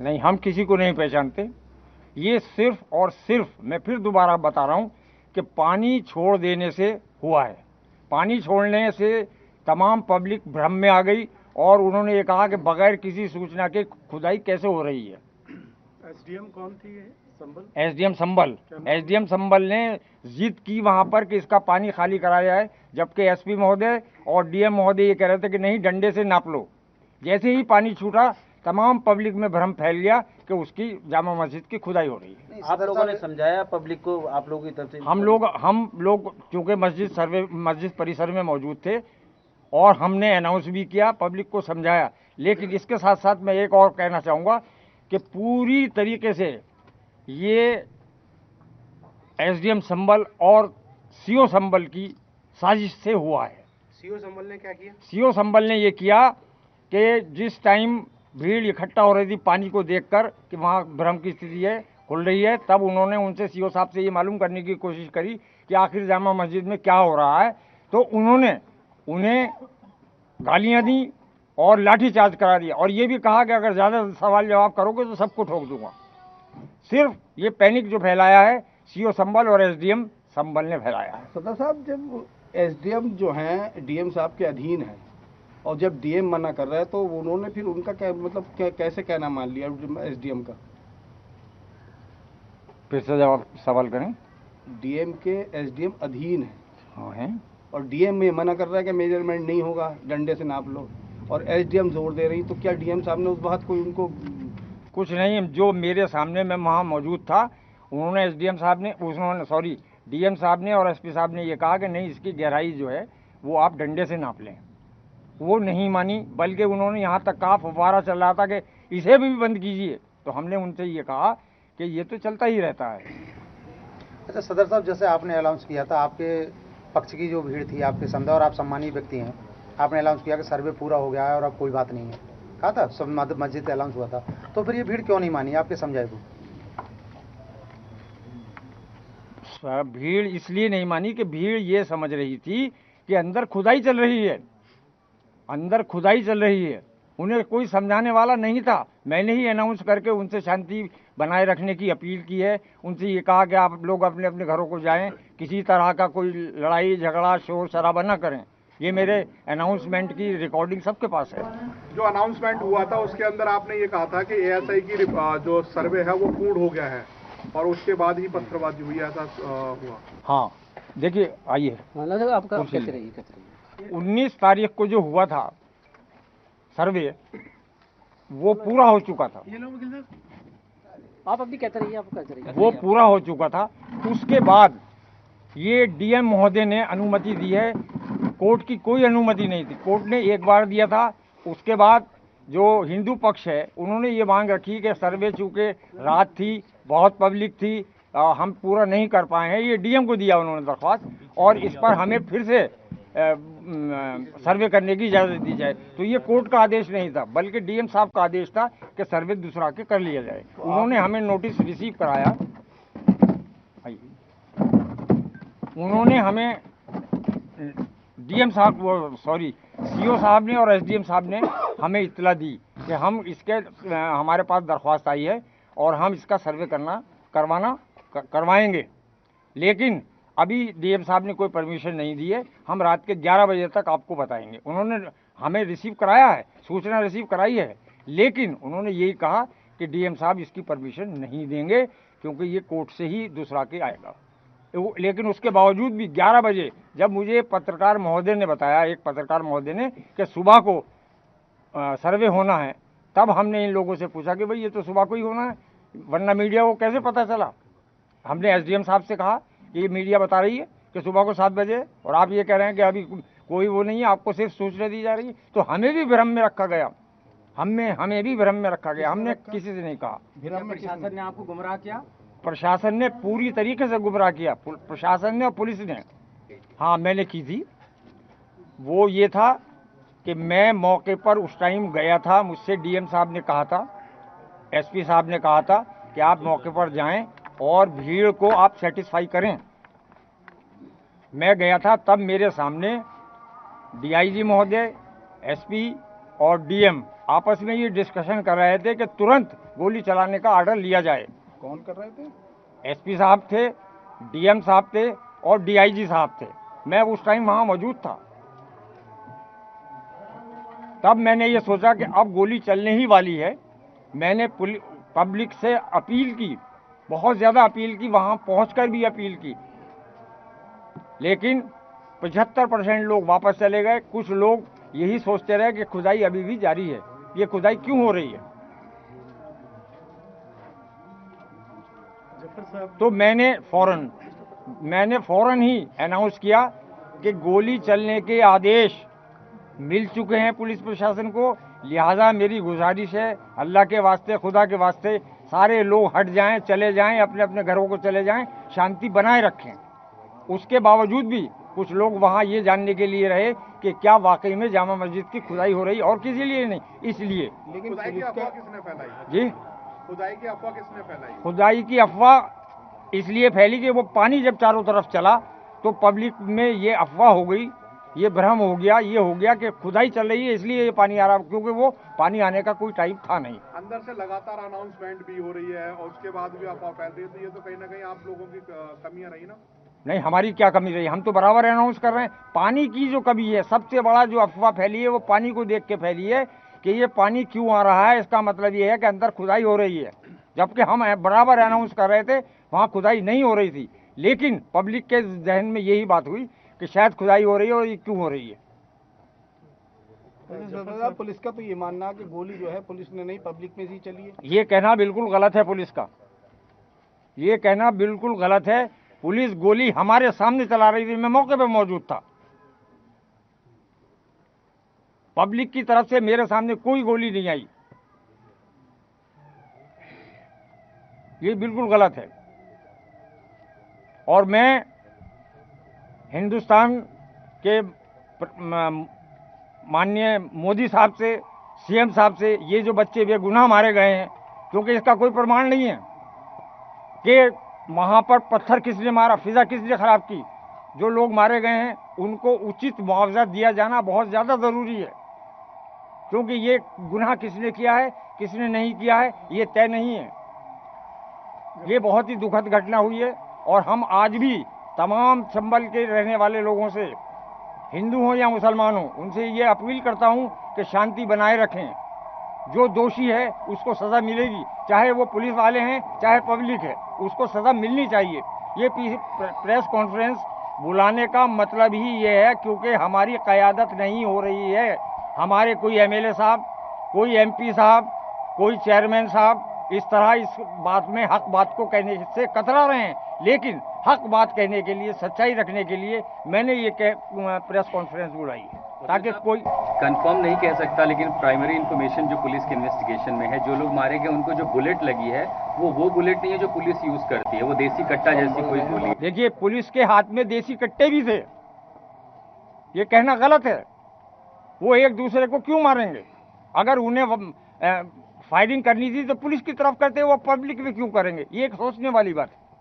नहीं, हम किसी को नहीं पहचानते। ये सिर्फ और सिर्फ, मैं फिर दोबारा बता रहा हूँ कि पानी छोड़ देने से हुआ है। पानी छोड़ने से तमाम पब्लिक भ्रम में आ गई और उन्होंने ये कहा कि बगैर किसी सूचना के खुदाई कैसे हो रही है। एसडीएम कौन थी ये? संबल? एसडीएम संबल। एसडीएम संबल ने जिद की वहां पर कि इसका पानी खाली कराया जाए, जबकि एसपी महोदय और डीएम महोदय ये कह रहे थे कि नहीं, डंडे से नाप लो। जैसे ही पानी छूटा तमाम पब्लिक में भ्रम फैल गया कि उसकी जामा मस्जिद की खुदाई हो रही है। आप लोगों ने समझाया पब्लिक को, आप लोगों की तरफ से? हम लोग चूंकि मस्जिद परिसर में मौजूद थे और हमने अनाउंस भी किया, पब्लिक को समझाया। लेकिन इसके साथ साथ मैं एक और कहना चाहूँगा कि पूरी तरीके से ये एसडीएम संबल और सीओ संबल की साजिश से हुआ है। सीओ संबल ने क्या किया? सीओ संबल ने ये किया कि जिस टाइम भीड़ इकट्ठा हो रही थी पानी को देखकर कि वहाँ भ्रम की स्थिति है, खुल रही है, तब उन्होंने उनसे सीओ साहब से ये मालूम करने की कोशिश करी कि आखिर जामा मस्जिद में क्या हो रहा है। तो उन्होंने उन्हें गालियाँ दी और लाठीचार्ज करा दिया और ये भी कहा कि अगर ज़्यादा सवाल जवाब करोगे तो सबको ठोक दूंगा। सिर्फ ये पैनिक जो फैलाया है सीओ संबल और एसडीएम संबल ने फैलाया है। सदर साहब, जब एसडीएम जो हैं डीएम साहब के अधीन है और जब डीएम मना कर रहा है तो उन्होंने फिर उनका क्या मतलब कैसे कहना मान लिया एसडीएम का? फिर से जवाब सवाल करें। डीएम के एसडीएम अधीन है। हाँ हैं। और डीएम में मना कर रहा है कि मेजरमेंट नहीं होगा, डंडे से नाप लो, और एसडीएम जोर दे रही, तो क्या डीएम साहब ने उस बात को उनको? कुछ नहीं, जो मेरे सामने मैं वहाँ मौजूद था, उन्होंने एसडीएम साहब ने, उन्होंने सॉरी डीएम साहब ने और एसपी साहब ने ये कहा कि नहीं, इसकी गहराई जो है वो आप डंडे से नाप लें। वो नहीं मानी, बल्कि उन्होंने यहाँ तक कहा, फव्वारा चल रहा था कि इसे भी बंद कीजिए। तो हमने उनसे ये कहा कि ये तो चलता ही रहता है। अच्छा सदर साहब, जैसे आपने अनाउंस किया था, आपके पक्ष की जो भीड़ थी, आपके समुदाय और आप सम्मानीय व्यक्ति हैं, आपने अनाउंस किया कि सर्वे पूरा हो गया है और अब कोई बात नहीं है, कहा था, सब मस्जिद पे अनाउंस हुआ था, तो फिर ये भीड़ क्यों नहीं मानी आपके समझाए को? भीड़ इसलिए नहीं मानी कि भीड़ ये समझ रही थी कि अंदर खुदाई चल रही है, अंदर खुदाई चल रही है। उन्हें कोई समझाने वाला नहीं था। मैंने ही अनाउंस करके उनसे शांति बनाए रखने की अपील की है। उनसे ये कहा कि आप लोग अपने अपने घरों को जाएं, किसी तरह का कोई लड़ाई झगड़ा शोर शराबा न करें। ये मेरे अनाउंसमेंट की रिकॉर्डिंग सबके पास है। जो अनाउंसमेंट हुआ था उसके अंदर आपने ये कहा था कि एएसआई की जो सर्वे है वो पूर्ण हो गया है और उसके बाद ही पत्थरबाजी हुई, ऐसा हुआ? हाँ, देखिए, आइए आपका 19 तारीख को जो हुआ था सर्वे, वो पूरा हो चुका था। आप अभी कहते रहिए, आप कहते रहिए। वो पूरा हो चुका था। उसके बाद ये डीएम महोदय ने अनुमति दी है। कोर्ट की कोई अनुमति नहीं थी, कोर्ट ने एक बार दिया था। उसके बाद जो हिंदू पक्ष है उन्होंने ये मांग रखी कि सर्वे चूँकि रात थी, बहुत पब्लिक थी, हम पूरा नहीं कर पाए हैं। ये डीएम को दिया उन्होंने दरख्वास्त, और इस पर हमें फिर से सर्वे करने की इजाज़त दी जाए। तो ये कोर्ट का आदेश नहीं था, बल्कि डीएम साहब का आदेश था कि सर्वे दूसरा के कर लिया जाए। उन्होंने हमें नोटिस रिसीव कराया, उन्होंने हमें डीएम साहब, वो सॉरी सीओ साहब ने और एसडीएम साहब ने हमें इत्तला दी कि हम इसके, हमारे पास दरख्वास्त आई है और हम इसका सर्वे करवाएंगे। लेकिन अभी डीएम साहब ने कोई परमिशन नहीं दी है, हम रात के 11 बजे तक आपको बताएंगे। उन्होंने हमें रिसीव कराया है, सूचना रिसीव कराई है, लेकिन उन्होंने यही कहा कि डीएम साहब इसकी परमिशन नहीं देंगे क्योंकि ये कोर्ट से ही दूसरा के आएगा। लेकिन उसके बावजूद भी 11 बजे जब मुझे पत्रकार महोदय ने बताया, एक पत्रकार महोदय ने, कि सुबह को सर्वे होना है, तब हमने इन लोगों से पूछा कि भाई ये तो सुबह को ही होना है, वरना मीडिया को कैसे पता चला। हमने एसडीएम साहब से कहा कि ये मीडिया बता रही है कि सुबह को 7 बजे, और आप ये कह रहे हैं कि अभी कोई वो नहीं है, आपको सिर्फ सूचना दी जा रही है। तो हमें भी भ्रम में रखा गया, हमें भी भ्रम में रखा गया। हमने किसी से नहीं कहा। प्रशासन ने आपको गुमराह किया? प्रशासन ने पूरी तरीके से गुमराह किया, प्रशासन ने और पुलिस ने। हाँ, मैंने की थी। वो ये था कि मैं मौके पर उस टाइम गया था, मुझसे डीएम साहब ने कहा था, एसपी साहब ने कहा था कि आप मौके पर जाएं और भीड़ को आप सेटिस्फाई करें। मैं गया था, तब मेरे सामने डीआईजी महोदय, एसपी और डीएम आपस में ये डिस्कशन कर रहे थे कि तुरंत गोली चलाने का ऑर्डर लिया जाए। कौन कर रहे थे? एसपी साहब थे, डीएम साहब थे और डीआईजी साहब थे। मैं उस टाइम वहां मौजूद था। तब मैंने ये सोचा कि अब गोली चलने ही वाली है। मैंने पब्लिक से अपील की, बहुत ज़्यादा अपील की, वहां पहुंचकर भी अपील की, लेकिन 75% लोग वापस चले गए। कुछ लोग यही सोचते रहे कि खुदाई अभी भी जारी है, ये खुदाई क्यों हो रही है। तो मैंने फौरन ही अनाउंस किया कि गोली चलने के आदेश मिल चुके हैं पुलिस प्रशासन को, लिहाजा मेरी गुजारिश है, अल्लाह के वास्ते, खुदा के वास्ते, सारे लोग हट जाएं, चले जाएं, अपने अपने घरों को चले जाएं, शांति बनाए रखें। उसके बावजूद भी कुछ लोग वहां ये जानने के लिए रहे कि क्या वाकई में जामा मस्जिद की खुदाई हो रही, और किसी लिए नहीं, इसलिए। लेकिन खुदाई की पुलिस अफवाह का किसने फैलाई? जी, खुदाई की अफवाह किसने फैलाई? खुदाई की अफवाह इसलिए फैली कि वो पानी जब चारों तरफ चला तो पब्लिक में ये अफवाह हो गई, ये भ्रम हो गया, ये हो गया कि खुदाई चल रही है इसलिए ये पानी आ रहा, क्योंकि वो पानी आने का कोई टाइम था नहीं। अंदर से लगातार अनाउंसमेंट भी हो रही है और उसके बाद भी अफवाह फैल रही है, तो ये तो कहीं ना कहीं आप लोगों की कमियां रही ना? नहीं, हमारी क्या कमी रही, हम तो बराबर अनाउंस कर रहे हैं। पानी की जो कमी है, सबसे बड़ा जो अफवाह फैली है वो पानी को देख के फैली है कि ये पानी क्यों आ रहा है, इसका मतलब ये है कि अंदर खुदाई हो रही है, जबकि हम बराबर अनाउंस कर रहे थे वहाँ खुदाई नहीं हो रही थी। लेकिन पब्लिक के जहन में यही बात हुई कि शायद खुदाई हो रही है, और ये क्यों हो रही है। पुलिस का तो ये मानना है कि गोली जो है पुलिस ने नहीं, पब्लिक में ही चली है। ये कहना बिल्कुल गलत है पुलिस का, ये कहना बिल्कुल गलत है। पुलिस गोली हमारे सामने चला रही थी, मैं मौके पे मौजूद था। पब्लिक की तरफ से मेरे सामने कोई गोली नहीं आई, ये बिल्कुल गलत है। और मैं हिंदुस्तान के माननीय मोदी साहब से, सीएम साहब से, ये जो बच्चे बेगुनाह मारे गए हैं, क्योंकि इसका कोई प्रमाण नहीं है कि वहाँ पर पत्थर किसने मारा, फिजा किसने खराब की, जो लोग मारे गए हैं उनको उचित मुआवजा दिया जाना बहुत ज़्यादा ज़रूरी है, क्योंकि ये गुनाह किसने किया है, किसने नहीं किया है, ये तय नहीं है। ये बहुत ही दुखद घटना हुई है, और हम आज भी तमाम चंबल के रहने वाले लोगों से, हिंदू हों या मुसलमान हों, उनसे ये अपील करता हूं कि शांति बनाए रखें। जो दोषी है उसको सज़ा मिलेगी, चाहे वो पुलिस वाले हैं चाहे पब्लिक है, उसको सज़ा मिलनी चाहिए। ये प्रेस कॉन्फ्रेंस बुलाने का मतलब ही ये है क्योंकि हमारी क़यादत नहीं हो रही है। हमारे कोई एमएलए साहब, कोई एमपी साहब, कोई चेयरमैन साहब इस तरह इस बात में हक बात को कहने से कतरा रहे हैं, लेकिन हक बात कहने के लिए, सच्चाई रखने के लिए मैंने ये प्रेस कॉन्फ्रेंस बुलाई है, ताकि कोई कंफर्म नहीं कह सकता, लेकिन प्राइमरी इंफॉर्मेशन जो पुलिस के इन्वेस्टिगेशन में है, जो लोग मारे गए उनको जो बुलेट लगी है वो बुलेट नहीं है जो पुलिस यूज करती है, वो देसी कट्टा जैसी कोई गोली। देखिए, पुलिस के हाथ में देसी कट्टे भी थे, ये कहना गलत है। वो एक दूसरे को क्यों मारेंगे? अगर उन्हें फायरिंग करनी थी तो पुलिस की तरफ करते, वो पब्लिक में क्यों करेंगे? ये एक सोचने वाली बात है।